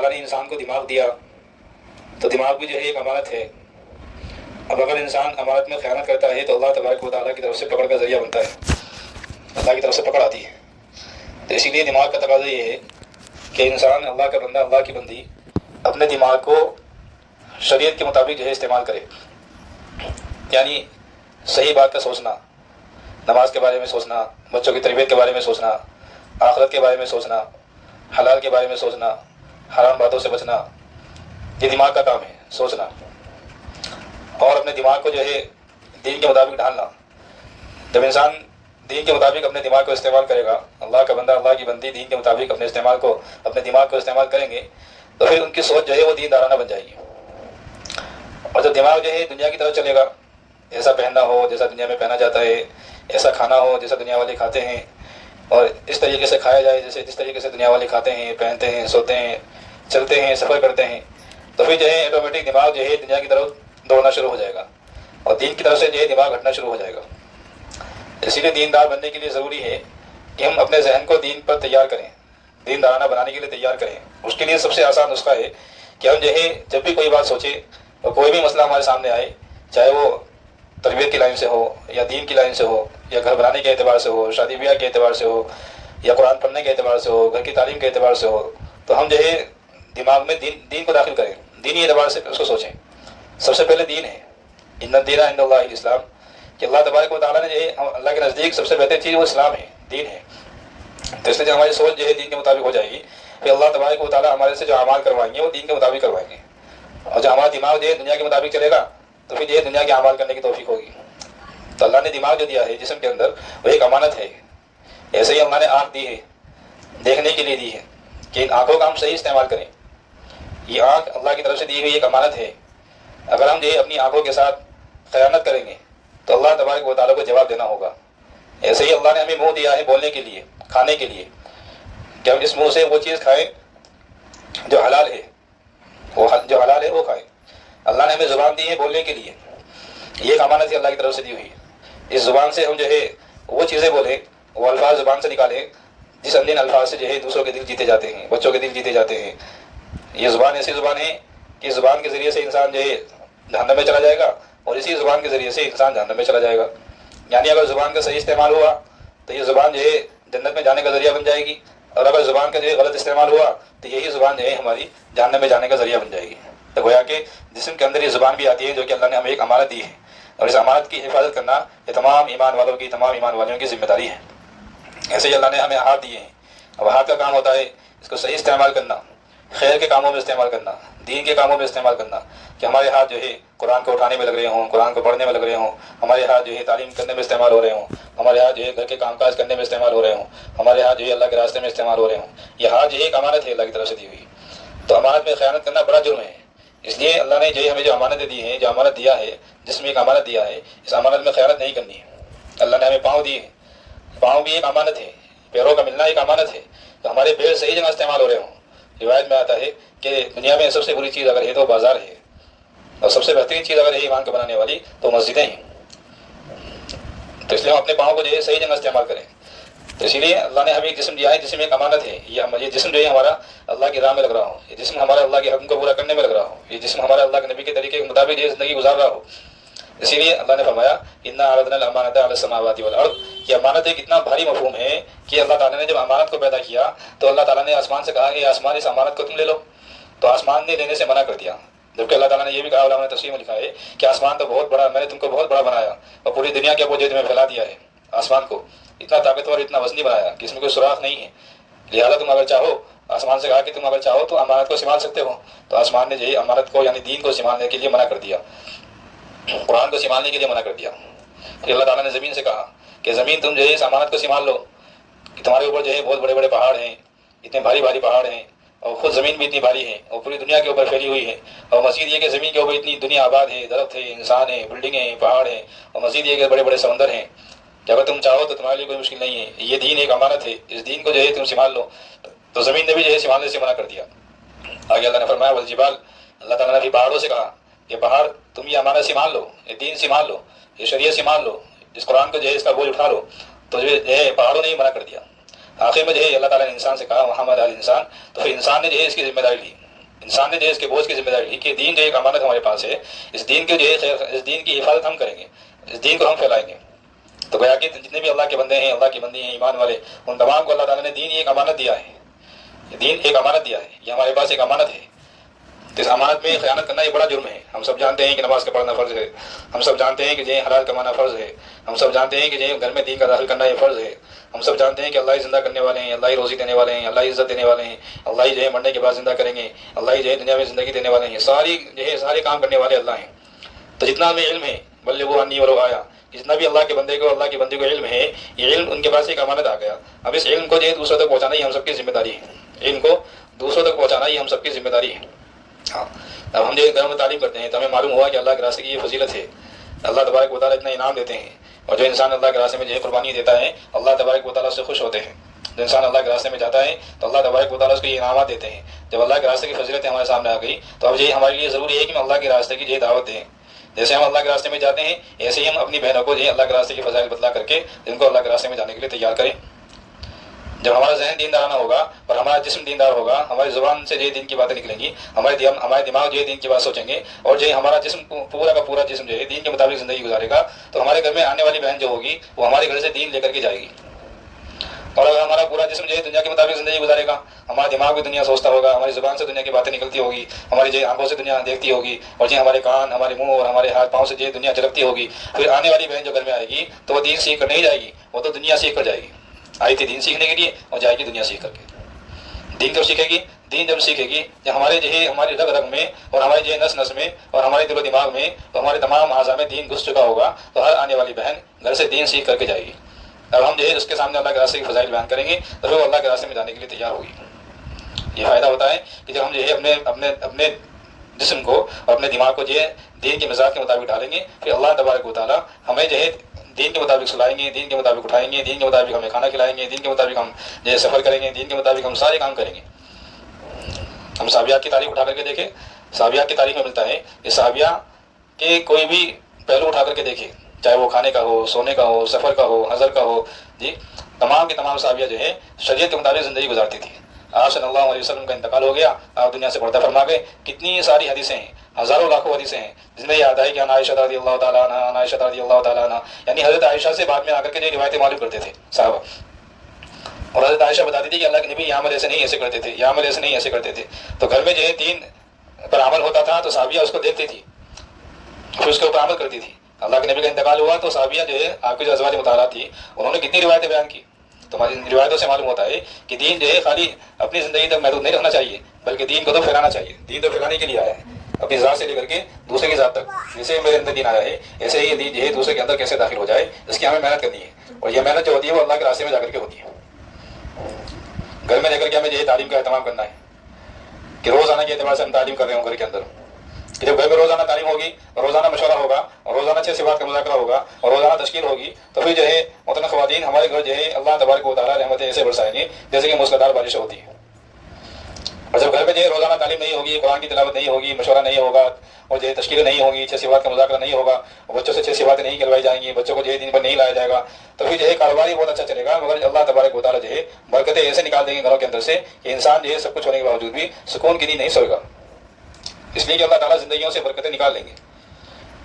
تعالیٰ نے انسان کو دماغ دیا تو دماغ بھی جو ہے ایک امانت ہے. اب اگر انسان امانت میں خیانت کرتا ہے تو اللہ تبارک و تعالیٰ کی طرف سے پکڑ کا ذریعہ بنتا ہے، اللہ کی طرف سے پکڑ آتی ہے. تو اسی لیے دماغ کا تقاضا یہ ہے کہ انسان، اللہ کا بندہ، اللہ کی بندی، اپنے دماغ کو شریعت کے مطابق جو ہے استعمال کرے. یعنی صحیح بات کا سوچنا، نماز کے بارے میں سوچنا، بچوں کی تربیت کے بارے میں سوچنا، آخرت کے بارے میں سوچنا، حلال کے بارے میں سوچنا، حرام باتوں سے بچنا، یہ دماغ کا کام ہے، سوچنا. اور اپنے دماغ کو جو ہے دین کے مطابق ڈھالنا. جب انسان دین کے مطابق اپنے دماغ کو استعمال کرے گا، اللہ کا بندہ، اللہ کی بندی دین کے مطابق اپنے دماغ کو استعمال کریں گے تو پھر ان کی سوچ جو ہے وہ دین دارانہ بن جائے گی. اور جب دماغ جو ہے دنیا کی طرف چلے گا، ایسا پہننا ہو جیسا دنیا میں پہنا جاتا ہے، ایسا کھانا ہو جیسا دنیا والے کھاتے ہیں، اور اس طریقے سے کھایا جائے جس طریقے سے دنیا والے کھاتے ہیں، پہنتے ہیں، سوتے ہیں، چلتے ہیں، سفر کرتے ہیں، تو پھر جو ہے آٹومیٹک دماغ جو ہے دنیا کی طرف دوڑنا شروع ہو جائے گا اور دین کی طرف سے جو ہے دماغ ہٹنا شروع ہو جائے گا. اسی لیے دیندار بننے کے لیے ضروری ہے کہ ہم اپنے ذہن کو دین پر تیار کریں، دین دارانہ بنانے کے لیے تیار کریں. اس کے لیے سب سے آسان نسخہ ہے کہ ہم جو ہے جب بھی کوئی بات سوچیں اور کوئی بھی مسئلہ ہمارے سامنے آئے، چاہے وہ تربیت کی لائن سے ہو یا دین کی لائن سے ہو یا گھر بنانے کے اعتبار سے ہو، شادی بیاہ کے اعتبار سے ہو یا قرآن پڑھنے کے اعتبار سے ہو، گھر کی تعلیم کے اعتبار سے ہو، تو ہم جو ہے دماغ میں دین کو داخل کریں، دینی اعتبار سے اس کو سوچیں. سب سے پہلے دین ہے، ان الدین عند اللہ الاسلام، کہ اللہ تبارک و تعالیٰ نے جو ہے اللہ کے نزدیک سب سے بہتر چیز وہ اسلام ہے، دین ہے. تو اس لیے جب ہماری سوچ جو ہے دین کے مطابق ہو جائے گی پھر اللہ تبارک و تعالیٰ ہمارے سے جو اعمال کروائیں گے وہ دین کے مطابق کروائیں گے. اور جب ہمارا دماغ جو ہے دنیا کے مطابق چلے گا تو پھر جو ہے دنیا کے اعمال کرنے کی توفیق ہوگی. تو اللہ نے دماغ جو دیا ہے جسم کے اندر وہ ایک امانت ہے. ایسے ہی اللہ نے آنکھ دی ہے، دیکھنے کے لیے دی ہے کہ ان آنکھوں کا ہم صحیح استعمال کریں. یہ آنکھ اللہ کی طرف سے دی ہوئی ایک امانت ہے. اگر ہم جو ہے اپنی آنکھوں کے ساتھ خیانت کریں گے تو اللہ تبارک و تعالیٰ کو جواب دینا ہوگا. ایسے ہی اللہ نے ہمیں منہ دیا ہے بولنے کے لیے، کھانے کے لیے، کہ ہم اس منہ سے وہ چیز کھائیں جو حلال ہے، وہ کھائیں. اللہ نے ہمیں زبان دی ہے بولنے کے لیے، یہ ایک امانت ہے اللہ کی طرف سے دی ہوئی. اس زبان سے ہم جو ہے وہ چیزیں بولیں، وہ الفاظ زبان سے نکالیں جس اندین الفاظ سے جو ہے دوسروں کے دل جیتے جاتے ہیں، بچوں کے دل جیتے جاتے ہیں. یہ زبان ایسی زبان ہے کہ اس زبان کے ذریعے سے انسان جو ہے جہنم میں چلا جائے گا اور اسی زبان کے ذریعے سے انسان جہنم میں چلا جائے گا. یعنی اگر زبان کا صحیح استعمال ہوا تو یہ زبان جو ہے جنت میں جانے کا ذریعہ بن جائے گی، اور اگر زبان کا جو ہے غلط استعمال ہوا تو یہی زبان جو ہے ہماری جہنم میں جانے کا ذریعہ بن جائے گی. تو گویا کہ جسم کے اندر یہ زبان بھی آتی ہے جو کہ اللہ نے ہمیں ایک امانت دی ہے، اور اس امانت کی حفاظت کرنا یہ تمام ایمان والیوں کی ذمہ داری ہے. ایسے ہی اللہ نے ہمیں ہاتھ دیے ہیں. اب ہاتھ کا کام ہوتا ہے اس کو صحیح استعمال کرنا، خیر کے کاموں میں استعمال کرنا، دین کے کاموں میں استعمال کرنا، کہ ہمارے ہاتھ جو ہے قرآن کو اٹھانے میں لگ رہے ہوں، قرآن کو پڑھنے میں لگ رہے ہوں، ہمارے ہاتھ جو ہے تعلیم کرنے میں استعمال ہو رہے ہوں، ہمارے ہاتھ جو ہے گھر کے کام کاج کرنے میں استعمال ہو رہے ہوں، ہمارے ہاتھ جو ہے اللہ کے راستے میں استعمال ہو رہے ہوں. یہ ہاتھ جو ہے ایک امانت ہے اللہ کی طرف سے دی ہوئی. تو امانت میں خیانت کرنا بڑا جرم ہے. اس لیے اللہ نے جو ہمیں جو امانتیں دی ہیں، جو امانت دیا ہے، جس میں ایک امانت دیا ہے، اس امانت میں خیانت نہیں کرنی ہے. اللہ نے ہمیں پاؤں دیے ہیں، پاؤں بھی ایک امانت ہے، پیروں کا ملنا ایک امانت ہے. تو ہمارے پیر صحیح جگہ استعمال ہو رہے ہوں. روایت میں آتا ہے کہ دنیا میں سب سے بری چیز اگر ہے تو بازار ہے، اور سب سے بہترین چیز اگر ہے ایمان کو بنانے والی تو مسجدیں ہیں. تو اس لیے ہم اپنے پاؤں کو جو ہے صحیح جگہ استعمال کریں. تو اسی لیے اللہ نے ہمیں ایک جسم دیا ہے، جسم ایک امانت ہے. یہ جسم جو ہے ہمارا اللہ کی راہ میں لگ رہا ہو، یہ جسم ہمارا اللہ کے حکم کو پورا کرنے میں لگ رہا ہو، یہ جسم ہمارا اللہ کے نبی کے طریقے کے مطابق یہ زندگی گزار رہا ہو. اسی لیے اللہ نے فرمایا انا عرضنا الامانۃ علی السماوات والارض، یہ امانت ایک اتنا بھاری مفہوم ہے کہ اللہ تعالیٰ نے جب امانت کو پیدا کیا تو اللہ تعالیٰ نے آسمان سے کہا کہ آسمان اس امانت کو تم لے لو، تو آسمان نے لینے سے منع کر دیا. جبکہ اللہ تعالیٰ نے یہ بھی کہا، علماء نے تفسیر میں لکھا ہے کہ آسمان تو بہت بڑا، میں نے تم کو بہت بڑا بنایا اور پوری دنیا کے اوپر تمہیں پھیلا دیا ہے. آسمان کو اتنا طاقتور، اتنا وزنی بنایا کہ اس میں کوئی سوراخ نہیں ہے، لہٰذا تم اگر چاہو، آسمان سے کہا کہ تم اگر چاہو تو امانت کو سنبھال سکتے ہو. تو آسمان نے جو ہے امانت کو یعنی دین کو سنبھالنے کے لیے منع کر دیا، قرآن کو سنبھالنے کے لیے منع کر دیا. پھر اللہ تعالیٰ نے زمین سے کہا کہ زمین تم جو ہے اس امانت کو سنبھال لو، کہ تمہارے اوپر جو ہے بہت بڑے بڑے پہاڑ ہیں، اتنے بھاری بھاری پہاڑ ہیں، اور خود زمین بھی اتنی بھاری ہے اور پوری دنیا کے اوپر پھیلی ہوئی ہے. اور مزید یہ کہ زمین کے اوپر اتنی دنیا آباد ہے، درخت ہے، انسان ہے، بلڈنگیں، پہاڑ ہیں، اور مزید یہ کہ بڑے بڑے سمندر ہیں، کہ اگر تم چاہو تو تمہارے لیے کوئی مشکل نہیں ہے. یہ دین ایک امانت ہے، اس دین کو جو ہے تم سنبھال لو. تو زمین نے بھی جو ہے سنبھالنے سے منع کر دیا. آگے اللہ نے فرمایا والجبال، اللہ تعالیٰ نے بھی پہاڑوں سے کہا کہ پہاڑ تم یہ امانت سنبھال لو، یہ دین سنبھال لو، یہ شریعت سنبھال لو، اس قرآن کو جو ہے اس کا بوجھ اٹھا لو. تو جو ہے پہاڑوں نے ہی منع کر دیا. آخر میں جو ہے اللہ تعالیٰ نے انسان سے کہا وحملہ الانسان، تو پھر انسان نے جو ہے اس کی ذمہ داری لی. انسان نے جو ہے اس کے بوجھ کی ذمہ داری لی کہ دین جو ایک امانت ہمارے پاس ہے، اس دین کے جو ہے اس دین کی حفاظت ہم کریں گے، اس دین کو ہم پھیلائیں گے۔ تو گویا کہ جتنے بھی اللہ کے بندے ہیں، اللہ کی بندی ہیں، ایمان والے، ان تمام کو اللہ تعالیٰ نے دین ایک امانت دیا ہے، یہ دین ایک امانت دیا ہے، یہ ہمارے پاس ایک امانت ہے۔ تو اس امانت میں خیانت کرنا یہ بڑا جرم ہے۔ ہم سب جانتے ہیں کہ نماز کا پڑھنا فرض ہے، ہم سب جانتے ہیں کہ جو حلال کمانا فرض ہے، ہم سب جانتے ہیں کہ جو گھر میں دین کا داخل کرنا یہ فرض ہے، ہم سب جانتے ہیں کہ اللہ ہی زندہ کرنے والے ہیں، اللہ ہی روزی دینے والے ہیں، اللہ ہی عزت دینے والے ہیں، اللہ ہی جو ہے مرنے کے بعد زندہ کریں گے، اللہ ہی جو ہے دنیا میں زندگی دینے والے ہیں، سارے کام کرنے والے اللہ ہیں۔ تو جتنا ہمیں علم ہے، بلغوا عنی ولو آیا، جتنا بھی اللہ کے بندے کو، اللہ کی بندی کو علم ہے، یہ علم ان کے پاس ایک امانت آ گیا۔ اب اس علم کو جو ہے دوسروں تک پہنچانا ہی ہم سب کی ذمہ داری ہے، علم کو دوسروں تک پہنچانا ہی ہم سب کی ذمہ داری ہے۔ ہاں، اب ہم جو گھر میں تعلیم کرتے ہیں تو ہمیں معلوم ہوا کہ اللہ کے راستے کی یہ فضیلت ہے، اللہ تبارک و تعالیٰ اتنا انعام دیتے ہیں، اور جو انسان اللہ کے راستے میں جو ہے قربانی دیتا ہے، اللہ تبارک و تعالیٰ سے خوش ہوتے ہیں۔ جو انسان اللہ کے راستے میں جاتا ہے تو اللہ تبارک و تعالیٰ اس کو یہ انعامات دیتے ہیں۔ جب اللہ کے راستے کی فضیلتیں ہمارے سامنے آ گئی تو اب یہ ہمارے لیے ضروری ہے کہ ہم اللہ کے راستے کی جو دعوت دیں۔ جیسے ہم اللہ کے راستے میں جاتے ہیں، ایسے ہی ہم اپنی بہنوں کو جو ہے اللہ کے راستے کی فضائل بتلا کر کے ان کو اللہ کے راستے میں جانے کے لیے تیار کریں۔ جب ہمارا ذہن دیندارانہ ہوگا اور ہمارا جسم دیندار ہوگا، ہماری زبان سے جو دین کی باتیں نکلیں گی، ہمارے دماغ جو ہے دین کی بات سوچیں گے، اور جو ہمارا جسم پورا کا پورا جسم جو ہے دین کے مطابق زندگی گزارے گا، تو ہمارے گھر میں آنے والی بہن جو ہوگی وہ ہمارے گھر سے دین لے کر کے جائے گی۔ اور اگر ہمارا پورا جسم جو ہے دنیا کے مطابق زندگی گزارے گا، ہمارا دماغ بھی دنیا سوچتا ہوگا، ہماری زبان سے دنیا کی باتیں نکلتی ہوگی، ہماری جو آنکھوں سے دنیا دیکھتی ہوگی، اور جو ہمارے کان، ہمارے منہ اور ہمارے ہاتھ پاؤں سے جو دنیا جھلکتی ہوگی، پھر آنے والی بہن جو گھر میں آئے گی تو وہ دین سیکھ کر نہیں جائے گی، وہ تو دنیا سیکھ کر جائے گی۔ آئی تھی دین سیکھنے کے لیے اور جائے گی دنیا سیکھ کر کے۔ دین کب سیکھے گی؟ دین جب سیکھے گی جب ہمارے جو ہے ہماری رگ رگ میں اور ہمارے جو ہے نس نس میں اور ہمارے دل و دماغ میں اور ہمارے تمام اعضاء میں دین گھس چکا ہوگا، تو ہر آنے والی بہن گھر سے دین سیکھ کر کے جائے گی۔ اب ہم جو ہے اس کے سامنے اللہ کے راستے کی فضائل بیان کریں گے تو پھر وہ اللہ کے راستے میں جانے کے لیے تیار ہوگی۔ یہ فائدہ ہوتا ہے کہ جب ہم جو ہے اپنے جسم کو اور اپنے دماغ کو جو ہے دین کے مزاج کے مطابق ڈالیں گے، پھر اللہ تبارک و تعالیٰ ہمیں جو ہے دین کے مطابق سلائیں گے، دین کے مطابق اٹھائیں گے، دین کے مطابق ہمیں کھانا کھلائیں گے، دین کے مطابق ہم جو ہے سفر کریں گے، دین کے مطابق ہم سارے کام کریں گے۔ ہم صحابیات کی تاریخ اٹھا کر کے دیکھیں، صحابیات کی تاریخ میں ملتا ہے کہ صحابیہ کے کوئی بھی پہلو اٹھا کر کے دیکھیں، چاہے وہ کھانے کا ہو، سونے کا ہو، سفر کا ہو، حضر کا ہو، جی تمام کے تمام صحابیہ جو ہے شریعت کے مطابق زندگی گزارتی تھی۔ آپ صلی اللہ علیہ وسلم کا انتقال ہو گیا، آپ دنیا سے پردہ فرما گئے، کتنی ساری حدیثیں ہیں، ہزاروں لاکھوں حدیثیں ہیں، جس میں یاد ہے کہ عائشہ رضی اللہ تعالیٰ عنہ، عائشہ رضی اللہ تعالیٰ عنہ، یعنی حضرت عائشہ سے بعد میں آ کر کے جو روایتیں معلوم کرتے تھے صحابہ، اور حضرت عائشہ بتاتی تھی کہ اللہ کے نبی یہ عمل ایسے نہیں ایسے کرتے تھے، یہ عمل ایسے نہیں ایسے کرتے تھے۔ تو گھر میں جو ہے دین پر عمل ہوتا تھا تو صحابیہ اس کو دیکھتی تھی، پھر اس کے اوپر عمل کرتی تھی۔ اللہ کے نبی کا انتقال ہوا تو صحابیہ جو ہے آپ کی جو ازواج مطالعات تھی انہوں نے کتنی روایتیں بیان کی۔ تو ہماری ان روایتوں سے معلوم ہوتا ہے کہ دین جو ہے خالی اپنی زندگی تک محدود نہیں رکھنا چاہیے، بلکہ دین کو تو پھیلانا چاہیے۔ دین تو پھیلانے کے لیے آیا ہے، اپنی ذات سے لے کر کے دوسرے کی ذات تک۔ جیسے میرے اندر دین آیا ہے ایسے ہی یہ دین جو ہے دوسرے کے اندر کیسے داخل ہو جائے، اس کی ہمیں محنت کرنی ہے، اور یہ محنت جو ہوتی ہے وہ اللہ کے راستے میں جا کر کے ہوتی ہے۔ گھر میں رہ کر کے ہمیں جو ہے تعلیم کا اہتمام کرنا ہے کہ روزانہ کے اعتبار سے ہم تعلیم کر رہے ہوں گھر کے اندر، کہ جب گھر میں روزانہ تعلیم ہوگی، روزانہ مشورہ ہوگا، اور روزانہ اچھے سے بات کا مذاکرہ ہوگا، اور روزانہ تشکیل ہوگی، تو پھر جو ہے محترم خواتین ہمارے گھر جو ہے اللہ تبارک و تعالیٰ رحمتیں ایسے برسائیں گے جیسے کہ موسلادھار بارش ہوتی ہے۔ اور جب گھر میں جو ہے روزانہ تعلیم نہیں ہوگی، قرآن کی تلاوت نہیں ہوگی، مشورہ نہیں ہوگا، اور جو ہے تشکیلیں نہیں ہوگی، اچھے سے بات کا مذاکرہ نہیں ہوگا، اور بچوں سے اچھے سے باتیں نہیں کروائی جائیں گی، بچوں کو جو ہے دین پر نہیں لایا جائے گا، تو پھر جو ہے کاروبار ہی بہت اچھا چلے گا، مگر اللہ تبارک و تعالیٰ جو ہے برکتیں ایسے نکال دیں گے گھروں کے اندر سے کہ انسان جو ہے سب کچھ ہونے کے باوجود بھی سکون کی نیند نہیں سوئے گا، اس لیے کہ اللہ تعالیٰ زندگیوں سے برکتیں نکال لیں گے۔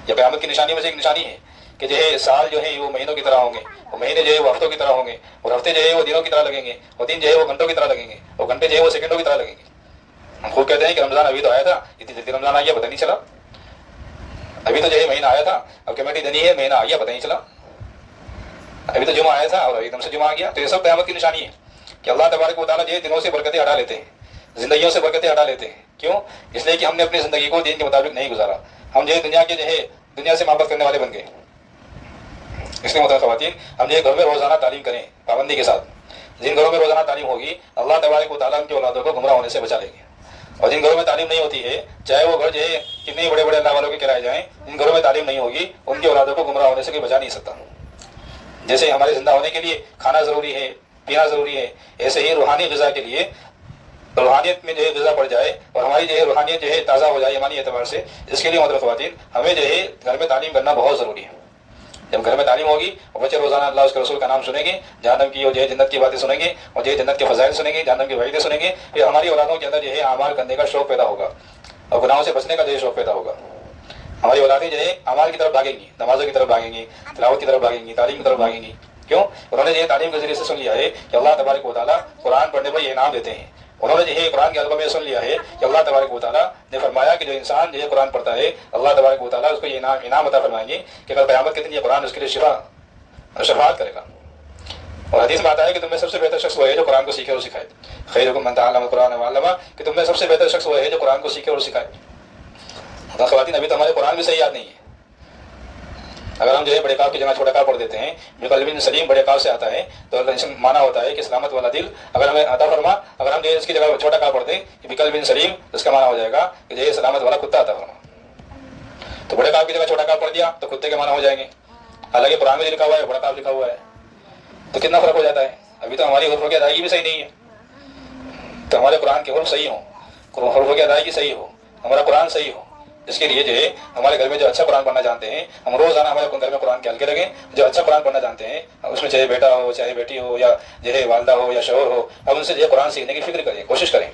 یہ قیامت کی نشانی میں سے ایک نشانی ہے کہ جو ہے سال جو ہے وہ مہینوں کی طرح ہوں گے، وہ مہینے جو ہے وہ ہفتوں کی طرح ہوں گے، اور ہفتے جو ہے وہ دنوں کی طرح لگیں گے، اور دن جو ہے وہ گھنٹوں کی طرح لگیں گے، اور گھنٹے جو ہے وہ سیکنڈوں کی طرح لگیں گے۔ ہم خود کہتے ہیں کہ رمضان ابھی تو آیا تھا، اتنی جلدی رمضان آ گیا پتہ نہیں چلا، ابھی تو جو ہے مہینہ آیا تھا، اب کمیٹی دینی ہے مہینہ آ گیا پتہ نہیں چلا، ابھی تو جمعہ آیا تھا اور ایک دم سے جمعہ آ گیا۔ تو یہ سب قیامت کی نشانی ہے کہ اللہ تبارک و تعالیٰ جو ہے دنوں سے برکتیں ہٹا لیتے ہیں، زندگیوں سے برکتیں ہٹا لیتے ہیں۔ کیوں؟ اس لیے کہ ہم نے اپنی زندگی کو دین کے مطابق نہیں گزارا، ہم جو ہے دنیا کے جو ہے دنیا سے محبت کرنے والے بن گئے۔ اس لیے محترم خواتین ہم جو گھر میں روزانہ تعلیم کریں پابندی کے ساتھ۔ جن گھروں میں روزانہ تعلیم ہوگی اللہ تبارک و تعالیٰ ان کی اولادوں کو گمراہ ہونے سے بچا لیں گے، اور جن گھروں میں تعلیم نہیں ہوتی ہے، چاہے وہ گھر جو ہے کتنے بڑے بڑے اللہ والوں کے کرائے جائیں، جن گھروں میں تعلیم نہیں ہوگی ان کی اولادوں کو گمراہ ہونے سے کوئی بچا نہیں سکتا۔ جیسے ہمارے زندہ ہونے کے لیے کھانا ضروری ہے، پینا ضروری ہے، ایسے ہی روحانی غذا کے لیے روحانیت میں جو ہے غذا پڑ جائے اور ہماری جو ہے روحانیت جو ہے تازہ ہو جائے ایمانی اعتبار سے، اس کے لیے محترم خواتین ہمیں جو ہے گھر میں تعلیم کرنا بہت ضروری ہے۔ جب گھر میں تعلیم ہوگی اور بچے روزانہ اللہ اس کے رسول کا نام سنیں گے، جہنم کی اور جو ہے جنت کی باتیں سنیں گے اور جو ہے جنت کے فضائل سنیں گے، جہنم کی وعیدیں سنیں گے، پھر ہماری اولادوں کے اندر جو ہے اعمال کرنے کا شوق پیدا ہوگا اور گناہوں سے بچنے کا جو ہے شوق پیدا ہوگا۔ ہماری اولادیں جو ہے اعمال کی طرف بھاگیں گی، نمازوں کی طرف بھاگیں گی، تلاوت کی طرف بھاگیں گی، تعلیم کی طرف بھاگیں گی۔ کیوں؟ انہوں نے یہ تعلیم کے ذریعے سے سن لیا ہے کہ اللہ تبارک و تعالیٰ قرآن پڑھنے پر یہ انعام دیتے ہیں۔ انہوں نے جو ہے قرآن کے حلقوں میں سن لیا ہے کہ اللہ تبارک و تعالیٰ نے فرمایا کہ جو انسان جو ہے قرآن پڑھتا ہے اللہ تبارک و تعالیٰ اس کو یہ انعام عطا فرمائیں گے کہ اگر قیامت کے دن یہ قرآن اس کے لیے شفاعت کرے گا۔ اور حدیث میں آتا ہے کہ تم میں سب سے بہتر شخص وہ ہے جو قرآن کو سیکھے اور سکھائے۔ خیرکم من تعلم القرآن وعلمہ، کہ تم میں سب سے بہتر شخص وہ ہے جو قرآن کو سیکھے اور سکھائے۔ خواتین ابھی تو ہمارے قرآن بھی صحیح یاد نہیں ہے۔ اگر ہم جو ہے بڑے کاف کی جگہ چھوٹا کاف پڑھ دیتے ہیں، بقلب سلیم بڑے کاف سے آتا ہے، تو مانا ہوتا ہے کہ سلامت والا دل اگر ہمیں عطا فرما۔ اگر ہم جو ہے اس کی جگہ چھوٹا کاف پڑھ دیں کہ بقلب سلیم، اس کا مانا ہو جائے گا کہ جو ہے سلامت والا کتا عطا فرما۔ تو بڑے کاف کی جگہ چھوٹا کاف پڑھ دیا تو کتے کے مانا ہو جائیں گے، حالانکہ قرآن میں لکھا ہوا ہے بڑا کاف لکھا ہوا ہے، تو کتنا فرق ہو جاتا ہے۔ ابھی تو ہماری حروف کی ادائیگی بھی صحیح نہیں ہے۔ تو ہمارے قرآن کے حروف صحیح ہوں، حروف کی ادائیگی صحیح ہو، ہمارا قرآن صحیح ہو۔ اس کے لیے جو ہے ہمارے گھر میں جو اچھا قرآن پڑھنا جانتے ہیں، ہم روزانہ ہمارے گھر میں قرآن کے حلقے لگیں۔ جو اچھا قرآن پڑھنا جانتے ہیں اس میں چاہے بیٹا ہو، چاہے بیٹی ہو، یا جو ہے والدہ ہو یا شوہر ہو، ہم ان سے جو ہے قرآن سیکھنے کی فکر کریں، کوشش کریں۔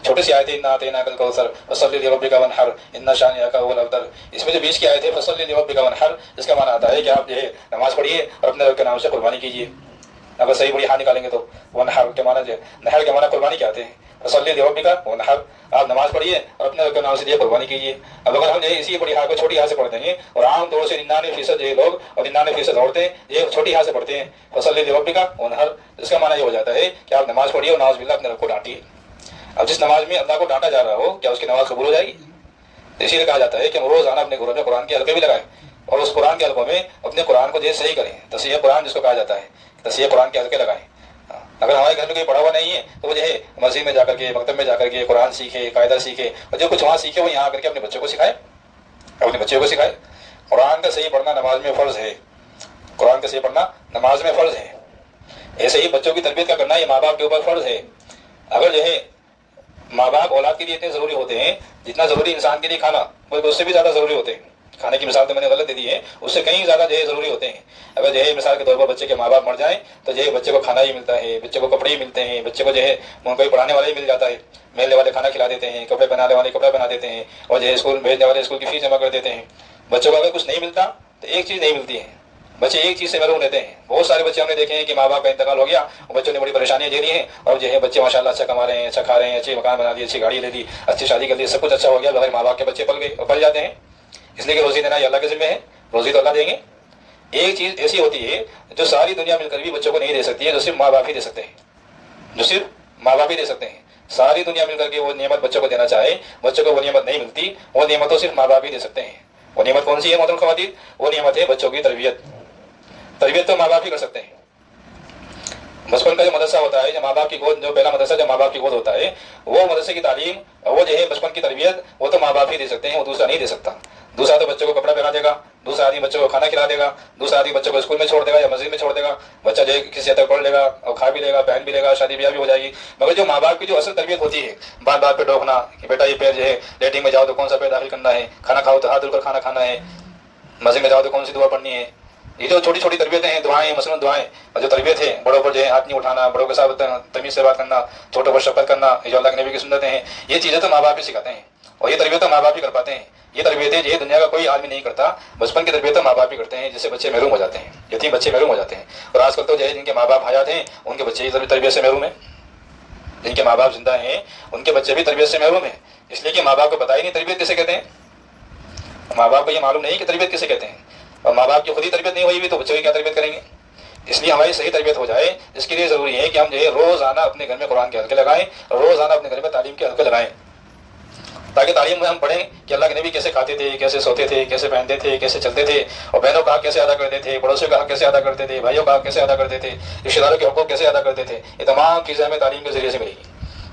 چھوٹی سی آیت ہے انا اعطیناک الکوثر فصلی لربک وانحر ان شانئک هو الابتر، اس میں جو 20 کی آیت ہے فصلی لربک وانحر، اس کا معنی آتا ہے کہ آپ جو ہے نماز پڑھیے اور اپنے رب کے نام سے قربانی کیجیے۔ اگر صحیح بڑی ہاں نکالیں گے تو وانحر کے معنی جو نحر کے معنی قربانی کیا آتے ہیں، فصلی لربک وانحر، آپ نماز پڑھیے اور اپنے رب کے نام سے جو قربانی کیجیے۔ اب اگر ہم جو ہے اسی بڑی ہاں کو چھوٹی ہاں سے پڑھ دیں گے، اور عام طور سے 99% جو ہے لوگ اور 99% عورتیں یہ چھوٹی ہاں سے پڑھتے ہیں فصلی لربک وانحر، اس کا معنی یہ ہو جاتا ہے کہ آپ نماز پڑھیے اور نعوذ باللہ اپنے رب کو ڈانٹیے۔ اب جس نماز میں اللہ کو ڈانٹا جا رہا ہو کیا اس کی نماز قبول ہو جائے گی؟ اسی لیے کہا جاتا ہے کہ ہم روزانہ اپنے گھروں میں قرآن کے حلقے بھی لگائیں اور اس قرآن کے حلقوں میں اپنے قرآن کو جو صحیح کریں، تصحیح قرآن جس کو کہا جاتا ہے، تصحیح قرآن کے حلقے لگائیں۔ اگر ہمارے گھر میں کوئی پڑھا ہوا نہیں ہے تو وہ جو ہے مسجد میں جا کر کے، مکتب میں جا کر کے قرآن سیکھے، قاعدہ سیکھے، اور جو کچھ وہاں سیکھے وہ یہاں آ کر کے اپنے بچوں کو سکھائے، اپنے بچوں کو سکھائے۔ قرآن کا صحیح پڑھنا نماز میں فرض ہے، قرآن کا صحیح پڑھنا نماز میں فرض ہے۔ ایسے ہی بچوں کی تربیت کا کرنا یہ ماں باپ کے اوپر فرض ہے۔ اگر جو ہے ماں باپ اولاد کے لیے اتنے ضروری ہوتے ہیں جتنا ضروری انسان کے لیے کھانا، بلکہ اس سے بھی زیادہ ضروری ہوتے ہیں۔ کھانے کی مثال تو میں نے غلط دے دی ہے، اس سے کہیں زیادہ جو ہے ضروری ہوتے ہیں۔ اگر جو ہے مثال کے طور پر بچے کے ماں باپ مر جائیں تو جو ہے بچے کو کھانا ہی ملتا ہے، بچے کو کپڑے ہی ملتے ہیں، بچے کو جو ہے کوئی پڑھانے والا ہی مل جاتا ہے، محلے والے کھانا کھلا دیتے ہیں، کپڑے پہنانے والے کپڑا پہنا دیتے ہیں، اور جو ہے اسکول بھیجنے والے اسکول کی فیس جمع کر دیتے ہیں۔ بچوں کو اگر کچھ نہیں ملتا تو ایک چیز نہیں ملتی ہے، بچے ایک چیز سے محروم رہتے ہیں۔ بہت سارے بچے ہم نے دیکھے ہیں کہ ماں باپ کا انتقال ہو گیا اور بچوں نے بڑی پریشانیاں جھیلی ہیں، اور جو ہے بچے ماشاء اللہ اچھا کما رہے ہیں، اچھا کھا رہے ہیں، اچھے مکان بنا دیے، اچھی گاڑی لے دی، اچھی شادی کر دی، سب کچھ اچھا ہو گیا، بغیر ماں باپ کے بچے پل گئے اور پل جاتے ہیں۔ اس لیے کہ روزی دینا یہ اللہ کے ذمہ ہے، روزی تو اللہ دیں گے۔ ایک چیز ایسی ہوتی ہے جو ساری دنیا مل کر بھی بچوں کو نہیں دے سکتی ہے، جو صرف ماں باپ ہی دے سکتے ہیں، جو صرف ماں باپ ہی دے سکتے ہیں۔ ساری دنیا مل کر کے وہ نعمت بچوں کو دینا چاہے، بچوں کو وہ نعمت نہیں ملتی، وہ نعمت تو صرف ماں باپ ہی دے سکتے ہیں۔ وہ نعمت کون سی ہے محترم خواتین؟ وہ نعمت ہے بچوں کی تربیت۔ تربیت تو ماں باپ ہی کر سکتے ہیں۔ بچپن کا جو مدرسہ ہوتا ہے، جو ماں باپ کی گود، جو پہلا مدرسہ جو ماں باپ کی گود ہوتا ہے، وہ مدرسے کی تعلیم، وہ جو ہے بچپن کی تربیت، وہ تو ماں باپ ہی دے سکتے ہیں، وہ دوسرا نہیں دے سکتا۔ دوسرا تو بچوں کو کپڑا پہنا دے گا، دوسرا آدمی بچوں کو کھانا کھلا دے گا، دوسرا آدمی بچوں کو اسکول میں چھوڑ دے گا یا مسجد میں چھوڑ دے گا، بچہ جو ہے کسی حد تک پڑھ لے گا اور کھا بھی لے گا، پہن بھی لے گا، شادی بیاہ بھی ہو جائے گی۔ مگر جو ماں باپ کی جو اصل تربیت ہوتی ہے، بات بات پہ ٹوکنا کہ بیٹا یہ پیر جو ہے لیٹنگ میں جاؤ تو کون سا پیر داخل کرنا ہے، کھانا کھاؤ تو ہاتھ دھل کر کھانا کھانا ہے، مسجد میں جاؤ تو کون سی دعا پڑھنی ہے، یہ جو چھوٹی چھوٹی تربیتیں ہیں، دعائیں، مثلاً دعائیں، اور جو تربیت ہے بڑوں پر جو ہے ہاتھ نہیں اٹھانا، بڑوں کے ساتھ تمیز سے بات کرنا، چھوٹوں پر شفقت کرنا، یہ جو اللہ کے نبی کی سنتیں ہیں، یہ چیزیں تو ماں باپ ہی سکھاتے ہیں، اور یہ تربیت تو ماں باپ ہی کر پاتے ہیں۔ یہ تربیتیں جو ہے دنیا کا کوئی آدمی نہیں کرتا، بچپن کی تربیت تو ماں باپ ہی کرتے ہیں، جس سے بچے محروم ہو جاتے ہیں، یتیم بچے محروم ہو جاتے ہیں۔ اور آج کل تو جو ہے جن کے ماں باپ حیات ہیں ان کے بچے ہی تربیت سے محروم ہیں، جن کے ماں باپ زندہ ہیں ان کے بچے بھی تربیت سے محروم ہیں، اس لیے کہ ماں باپ کو پتہ ہی نہیں تربیت کسے کہتے ہیں، ماں باپ کو یہ معلوم نہیں کہ تربیت کسے کہتے ہیں، اور ماں باپ کی خود ہی تربیت نہیں ہوئی ہوئی تو بچوں کی کیا تربیت کریں گے۔ اس لیے ہماری صحیح تربیت ہو جائے، اس کے لیے ضروری ہے کہ ہم جو ہے روزانہ اپنے گھر میں قرآن کے حلقے لگائیں، روزانہ اپنے گھر میں تعلیم کے حلقے لگائیں، تاکہ تعلیم میں ہم پڑھیں کہ اللہ کے نبی کیسے کھاتے تھے، کیسے سوتے تھے، کیسے پہنتے تھے، کیسے چلتے تھے، اور بہنوں کا حق کیسے ادا کرتے تھے، پڑوسیوں کا حق کیسے ادا کرتے تھے، بھائیوں کا حق کیسے ادا کرتے تھے، رشتہ داروں کے حقوق کیسے ادا کرتے تھے۔ یہ تمام چیزیں ہمیں تعلیم کے ذریعے سے ملیں گی۔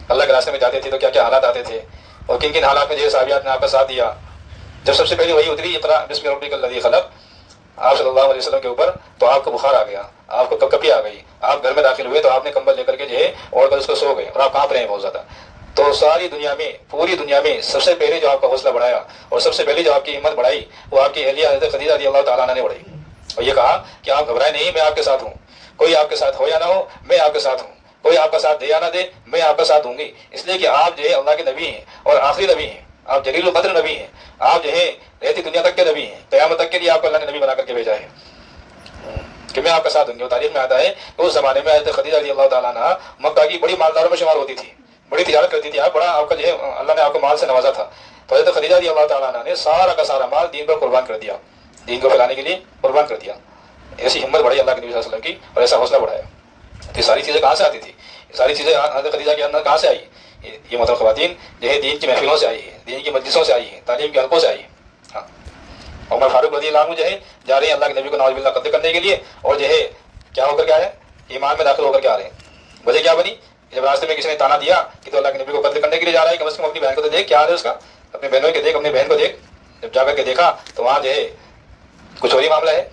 اللہ کے راستے میں جاتے تھے تو کیا کیا حالات آتے تھے، اور کن کن حالات میں جو صحابیات نے آپ کا ساتھ دیا۔ جب سب سے پہلے وہی اتری اقرا بسم ربک الذی خلق آپ صلی اللہ علیہ وسلم کے اوپر، تو آپ کو بخار آ گیا، آپ کو کپکپی آ گئی، آپ گھر میں داخل ہوئے تو آپ نے کمبل لے کر کے جو ہے اوڑھ کر اس کو سو گئے، اور آپ کانپ رہے ہیں بہت زیادہ۔ تو ساری دنیا میں، پوری دنیا میں سب سے پہلے جو آپ کا حوصلہ بڑھایا اور سب سے پہلے جو آپ کی ہمت بڑھائی وہ آپ کی اہلیہ حضرت خدیجہ رضی اللہ تعالیٰ عنہ نے بڑھائی۔ اور یہ کہا کہ آپ گھبرائیں نہیں، میں آپ کے ساتھ ہوں، کوئی آپ کے ساتھ ہو یا نہ ہو میں آپ کے ساتھ ہوں، کوئی آپ کا ساتھ دے یا نہ دے میں آپ کا ساتھ دوں گی، اس لیے کہ آپ جو ہے اللہ کے نبی ہیں اور آخری نبی ہیں، آپ جلیل القدر نبی ہیں، آپ جو ہے رہتی دنیا تک کے نبی ہیں، قیامت تک کے لیے آپ کو اللہ نے نبی بنا کر کے بھیجا ہے کہ میں آپ کا ساتھ دوں گی۔ اور تاریخ میں آتا ہے کہ اس زمانے میں حضرت خدیجہ رضی اللہ تعالیٰ عنہا مکہ کی بڑی مالداروں میں شمار ہوتی تھی، بڑی تجارت کرتی تھی، آپ بڑا آپ کا جو ہے اللہ نے آپ کو مال سے نوازا تھا، تو حضرت خدیجہ رضی اللہ تعالیٰ عنہا نے سارا کا سارا مال دین پر قربان کر دیا، دین کو پھیلانے کے لیے قربان کر دیا۔ ایسی ہمت بڑھائی اللہ کے نبی صلی اللہ علیہ وسلم کی اور ایسا حوصلہ بڑھایا۔ تو یہ ساری چیزیں کہاں سے آتی تھی؟ یہ ساری چیزیں حضرت خدیجہ کے اندر کہاں سے آئی؟ یہ مطلب خواتین جو ہے دین کی محفلوں سے آئی ہے، دین کی مجلسوں سے آئی ہے، تعلیم کے حلقوں سے آئی ہے۔ ہاں، عمر فاروق رضی اللہ عنہ جو ہے جا رہے ہیں اللہ کے نبی کو نعوذ باللہ قتل کرنے کے لیے، اور جو ہے کیا ہو کر کے آ رہے ہیں؟ ایمان میں داخل ہو کر کے آ رہے ہیں۔ وجہ کیا بنی؟ جب راستے میں کسی نے تانا دیا کہ تو اللہ کے نبی کو قتل کرنے کے لیے جا رہا ہے، کم از کم اپنی بہن کو تو دیکھ، کیا حال ہے اس کا، اپنی بہنوں کے دیکھ، اپنی بہن کو دیکھ۔ جب جا کر کے دیکھا تو وہاں جو ہے کچھ اور ہی معاملہ ہے۔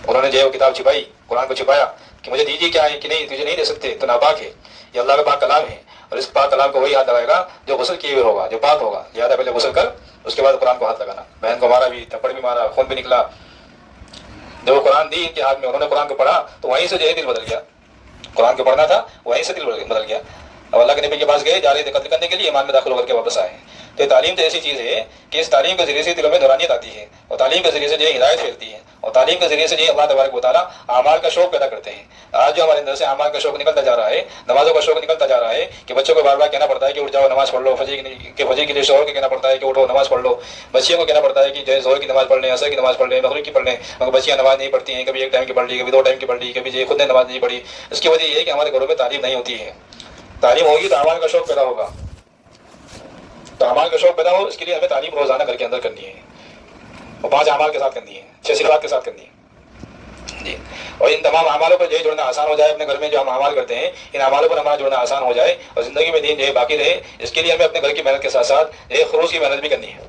انہوں نے جو ہے وہ کتاب چھپائی، قرآن کو چھپایا کہ مجھے دیجیے، کیا ہے کہ نہیں تجھے نہیں دے سکتے، تو ناپاک ہے، یہ اللہ کا پاک کلام ہے، اور اس پاک کلام کو وہی ہاتھ لگائے گا جو غسل کیے ہوئے ہوگا، جو پاک ہوگا، لہٰذا پہلے غسل کر اس کے بعد قرآن کو ہاتھ لگانا۔ بہن کو مارا بھی، تھپڑ بھی مارا، خون بھی نکلا۔ جب وہ قرآن دی ان کے ہاتھ میں، انہوں نے قرآن کو پڑھا تو وہیں سے جو ہے دل بدل گیا، قرآن کو پڑھنا تھا وہیں سے دل بدل گیا۔ اب اللہ کے نبی کے پاس گئے، جا رہے تھے قتل کرنے کے لیے، ایمان میں داخل ہو کر کے واپس آئے۔ تو یہ تعلیم تو ایسی چیز ہے کہ اس تعلیم کے ذریعے سے دلوں میں نورانیت آتی ہے، اور تعلیم کے ذریعے سے جو ہے ہدایت پھیلتی ہے، اور تعلیم کے ذریعے سے جو ہے اللہ تبارک و تعالیٰ اعمال کا شوق پیدا کرتے ہیں۔ آج جو ہمارے اندر سے اعمال کا شوق نکلتا جا رہا ہے، نمازوں کا شوق نکلتا جا رہا ہے کہ بچوں کو بار بار کہنا پڑتا ہے کہ اٹھ جاؤ نماز پڑھ لو، فجر کے لیے شوہر کو کہنا پڑتا ہے کہ اٹھو نماز پڑھ لو، بچیوں کو کہنا پڑتا ہے کہ جو ہے ظہر کی نماز پڑھ لیں، عصر کی نماز پڑھ لیں، مغرب کی پڑھ لیں، مگر بچیاں نماز نہیں پڑھتی ہیں، کبھی ایک ٹائم کی پڑھ لی، کبھی دو ٹائم کی پڑھ لی، کبھی جو خود نے نماز نہیں پڑھی۔ اس کی وجہ یہ ہے کہ ہمارے گھروں میں تعلیم نہیں ہوتی ہے۔ تعلیم ہوگی تو اعمال کا شوق پیدا ہوگا، تو اعمال کا شوق پیدا ہو اس کے لیے ہمیں تعلیم روزانہ گھر کے اندر کرنی ہے، اور 5 اعمال کے ساتھ کرنی ہے، 6 صفات کے ساتھ کرنی ہے جی۔ اور ان تمام اعمالوں پر جو ہے جڑنا آسان ہو جائے، اپنے گھر میں جو ہم اعمال کرتے ہیں ان اعمالوں پر ہمارا جڑنا آسان ہو جائے اور زندگی میں دین جو ہے باقی رہے، اس کے لیے ہمیں اپنے گھر کی محنت کے ساتھ ساتھ جو ہے خروج کی محنت بھی کرنی ہے،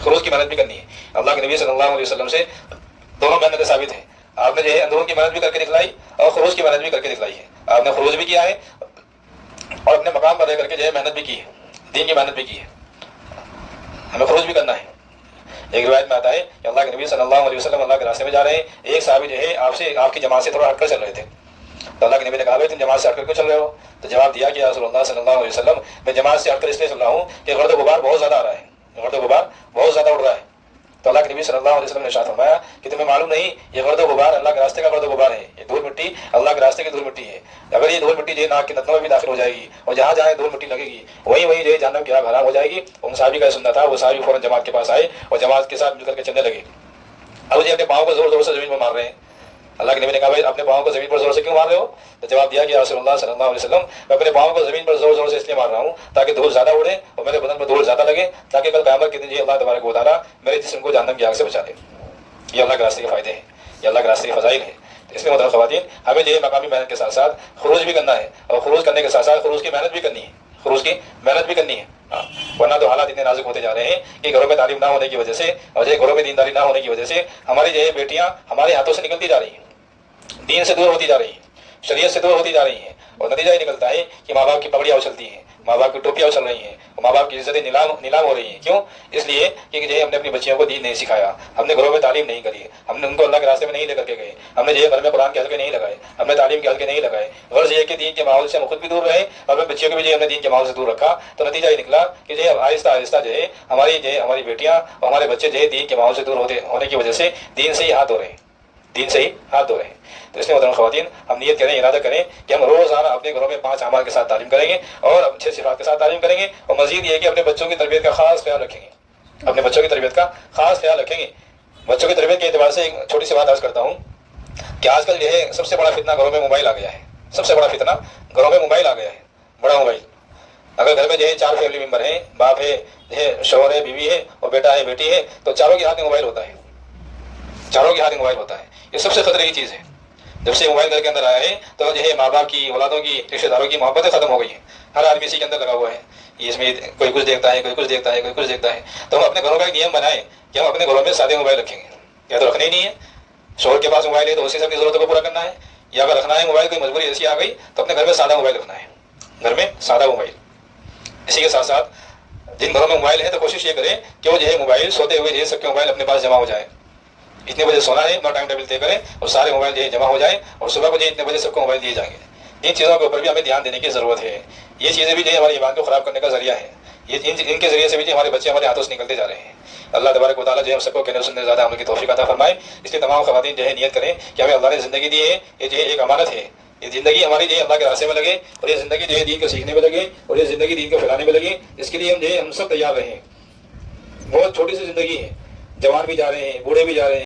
خروج کی محنت بھی کرنی ہے۔ اللہ کے نبی صلی اللہ علیہ وسلم سے دونوں محنتیں ثابت ہیں، آپ نے جو ہے اندرون کی محنت بھی کر کے دکھلائی اور خروج کی محنت بھی کر کے دکھلائی ہے، آپ نے خروج بھی کیا ہے اور اپنے مقام پر رہ کر کے جو ہے محنت بھی کی ہے، دین کی محنت بھی کی ہے، ہمیں خروج بھی کرنا ہے۔ ایک روایت میں آتا ہے کہ اللہ کے نبی صلی اللہ علیہ وسلم اللہ کے راستے میں جا رہے ہیں، ایک صحابی جو ہے آپ کی جماعت سے تھوڑا ہٹ کر چل رہے تھے، تو اللہ کے نبی نے کہا بھائی تم جماعت سے ہٹ کر کیوں چل رہے ہو؟ تو جواب دیا کہ یا رسول اللہ صلی اللہ علیہ وسلم میں جماعت سے ہٹ کر اس لیے چل رہا ہوں کہ گرد و غبار بہت زیادہ آ رہا ہے، گرد و غبار بہت زیادہ اڑ رہا ہے۔ تو اللہ کے نبی صلی اللہ علیہ وسلم نے ارشاد فرمایا کہ تمہیں معلوم نہیں یہ گرد و غبار اللہ کے راستے کا گرد و غبار ہے، یہ دھول مٹی اللہ کے راستے کی دھول مٹی ہے، اگر یہ دھول مٹی جو ہے ناک کے نتنوں میں بھی داخل ہو جائے گی اور جہاں جہاں دھول مٹی لگے گی وہیں وہیں جو ہے جہنم کی آگ حرام ہو جائے گی۔ ان صحابی کا سننا تھا، وہ صحابی فوراً جماعت کے پاس آئے اور جماعت کے ساتھ مل کر کے چلنے لگے۔ اب جی اپنے پاؤں کو زور زور سے زمین پر مار رہے ہیں، اللہ کے نبی نے کہا بھائی اپنے پاؤں کو زمین پر زور سے کیوں مار رہے ہو؟ تو جواب دیا کہ یا رسول اللہ صلی اللہ علیہ وسلم میں اپنے پاؤں کو زمین پر زور زور سے اس لیے مار رہا ہوں تاکہ دھول زیادہ اڑے اور میرے بدن پر دھول زیادہ لگے، تاکہ کل قیامت کے دن یہ اللہ تبارک و تعالیٰ میرے جسم کو جہنم کی آگ سے بچا لے۔ یہ اللہ کے راستے کے فائدے ہیں، یہ اللہ کے راستے کے فضائل ہیں۔ اس لیے محترم خواتین ہمیں جو ہے مقامی محنت کے ساتھ ساتھ خروج بھی کرنا ہے، اور خروج کرنے کے ساتھ ساتھ خروج کی محنت بھی کرنی ہے، خروج کی محنت بھی کرنی ہے۔ ورنہ تو حالات اتنے نازک ہوتے جا رہے ہیں کہ گھروں میں تعلیم نہ ہونے کی وجہ سے اور جو گھروں میں دینداری نہ ہونے کی وجہ سے ہماری جو ہے بیٹیاں ہمارے ہاتھوں سے نکلتی جا رہی ہیں، دین سے دور ہوتی جا رہی ہیں، شریعت سے دور ہوتی جا رہی ہیں، اور نتیجہ یہ نکلتا ہے کہ ماں باپ کی پگڑیاں اچھلتی ہیں، ماں باپ کی ٹوپیاں اچھل رہی ہیں، ماں باپ کی عزتیں نیلام ہو رہی ہیں۔ کیوں؟ اس لیے کہ جو ہے ہم نے اپنی بچیوں کو دین نہیں سکھایا، ہم نے گھروں میں تعلیم نہیں کری، ہم نے ان کو اللہ کے راستے میں نہیں لے کر کے گئے، ہم نے جو ہے گھر میں قرآن کے حلقے نہیں لگائے، ہم نے تعلیم کے حلقے نہیں لگائے۔ غرض یہ کہ دین کے ماحول سے ہم خود بھی دور رہے اور اپنے بچیوں کو بھی جو ہم نے دین کے ماحول سے دور رکھا، تو نتیجہ یہ نکلا کہ جو ہے آہستہ آہستہ جو ہے ہماری بیٹیاں اور ہمارے بچے جو ہے دین کے ماحول سے دور ہونے کی وجہ سے دین سے ہی ہاتھ دھو رہے ہیں، دین سے ہی ہاتھ دھو رہے ہیں۔ تو اس لیے محترم خواتین ہم نیت کریں، ارادہ کریں کہ ہم روزانہ اپنے گھروں میں 5 اعمال کے ساتھ تعلیم کریں گے اور 6 صفات کے ساتھ تعلیم کریں گے، اور مزید یہ کہ اپنے بچوں کی تربیت کا خاص خیال رکھیں گے، اپنے بچوں کی تربیت کا خاص خیال رکھیں گے۔ بچوں کی تربیت کے اعتبار سے ایک چھوٹی سی بات عرض کرتا ہوں کہ آج کل جو ہے سب سے بڑا فتنہ گھروں میں موبائل آ گیا ہے، سب سے بڑا فتنہ گھروں میں موبائل آ گیا ہے، بڑا موبائل۔ اگر گھر میں جو ہے 4 فیملی ممبر ہیں، باپ ہے، شوہر ہے، بیوی ہے اور بیٹا ہے، بیٹی ہے، تو چاروں کے ہاتھ میں موبائل ہوتا ہے، چاروں کے ہاتھ میں موبائل ہوتا ہے۔ یہ سب سے خطرے کی چیز ہے۔ جب سے موبائل گھر کے اندر آیا ہے تو جو ہے ماں باپ کی، اولادوں کی، رشتہ داروں کی محبتیں ختم ہو گئی ہیں، ہر آدمی اسی کے اندر لگا ہوا ہے، اس میں کوئی کچھ دیکھتا ہے، کوئی کچھ دیکھتا ہے، کوئی کچھ دیکھتا ہے۔ تو ہم اپنے گھروں کا ایک نیم بنائیں کہ ہم اپنے گھروں میں سادے موبائل رکھیں گے، یا تو رکھنے ہی نہیں ہے، شوہر کے پاس موبائل ہے تو اسی سے اپنی ضرورتوں کو پورا کرنا ہے، یا اگر رکھنا ہے موبائل کوئی مجبوری ایسی آ گئی تو اپنے گھر میں سادہ موبائل رکھنا ہے، گھر میں سادہ موبائل۔ اسی کے ساتھ ساتھ جن گھروں میں موبائل ہے تو کوشش یہ کریں کہ وہ جو ہے موبائل سوتے ہوئے جو ہے سب کے موبائل اپنے پاس جمع ہو جائے، اتنے بجے سونا ہے، اپنا ٹائم ٹیبل طے کریں اور سارے موبائل جو ہے جمع ہو جائیں اور صبح کو جو اتنے بجے سب کو موبائل دیے جائیں گے۔ ان چیزوں کے اوپر بھی ہمیں دھیان دینے کی ضرورت ہے۔ یہ چیزیں بھی جو ہے ہماری ایمان کو خراب کرنے کا ذریعہ ہے۔ ان کے ذریعے سے بھی جو ہمارے بچے ہمارے ہاتھوں سے نکلتے جا رہے ہیں۔ اللہ تبارک و تعالیٰ جو ہے ہم سب کو کہنے سننے زیادہ عمل کی توفیق عطا فرمائے۔ اس لیے تمام خواتین جو ہے نیت کریں کہ ہمیں اللہ نے زندگی دی ہے، یہ جو ہے ایک امانت ہے۔ یہ زندگی ہماری جو ہے اللہ کے راستے میں لگے اور یہ زندگی جو ہے دین کو سیکھنے میں لگے اور یہ زندگی دین کو پھیلانے میں لگے۔ اس کے لیے ہم جو ہے ہم سب تیار رہیں۔ بہت چھوٹی سی زندگی ہے، جوان بھی جا رہے ہیں، بوڑھے بھی جا رہے ہیں۔